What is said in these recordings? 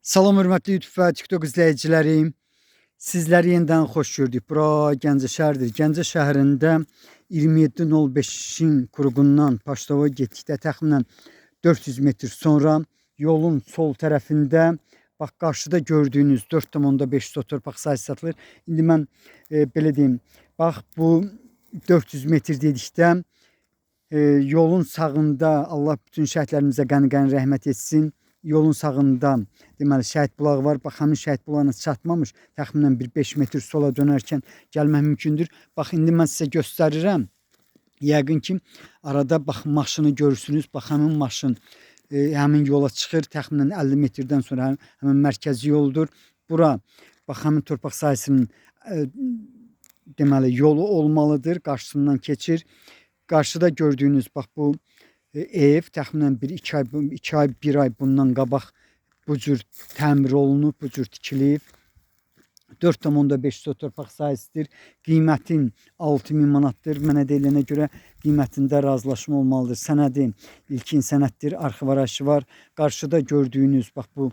Salam hörmətli YouTube və TikTok izləyicilərim. Sizləri yenidən xoş gördük. Bura Gəncə şəhərdir. Gəncə şəhərində 27.05-in quruğundan Paştava getdikdə təxminən 400 metr sonra yolun sol tərəfində bax qarşıda gördüyünüz 4,5 torpaq sahəsi satılır. İndi mən belə deyim, bax bu 400 metr dedikdə yolun sağında Allah bütün şəhidlərimizə qəni-qəni rəhmət etsin. Yolun sağında deməli şəhid bulağı var. Bax həmin şəhid bulağına çatmamış, təxminən bir 5 metr sola dönərkən gəlmək mümkündür. Bax indi mən sizə göstərirəm. Yəqin ki arada bax maşını görürsünüz. Bax həmin maşın həmin yola çıxır. Təxminən 50 metrdən sonra həmin mərkəzi yoldur. Bura bax həmin torpaq sahəsinin deməli yolu olmalıdır. Qarşısından keçir. Qarşıda gördüyünüz bax bu ev təxminən 2 ay, 1 ay bundan qabaq bu cür təmir olunub, bu cür tikilib. 4,5 torpaq sahəsidir. Qiymətin 6.000 manatdır. Mənə deyilənə görə qiymətində razılaşma olmalıdır. Sənədi ilkin sənəddir, arxiv arayışı var. Qarşıda gördüyünüz bax bu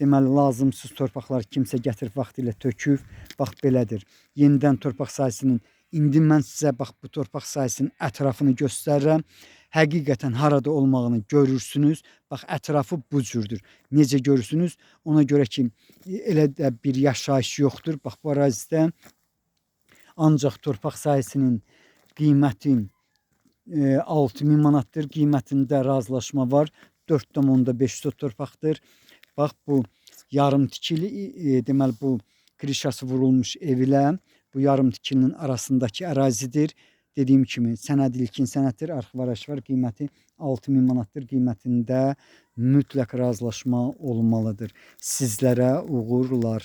deməli lazımsız torpaqlar kimsə gətirib vaxtilə töküb. Bax belədir. Yenidən torpaq sahəsinin indi mən sizə bax bu torpaq sahəsinin ətrafını göstərirəm. Həqiqətən harada olmağını görürsünüz. Bax ətrafı bu cürdür. Necə görürsünüz? Ona görə ki elə də bir yaşayış yoxdur. Bax bu ərazidə ancaq torpaq sahəsinin qiyməti 6.000 manatdır. Qiymətində razılaşma var. 4,5 torpaqdır. Bax bu yarım tikili deməli bu krişası vurulmuş ev ilə bu yarım tikilinin arasındakı ərazidir. Dediyim kimi sənəd ilkin sənəddir, arxiv arayışı var, qiyməti 6.000 manatdır. Qiymətində mütləq razılaşma olmalıdır. Sizlərə uğurlar.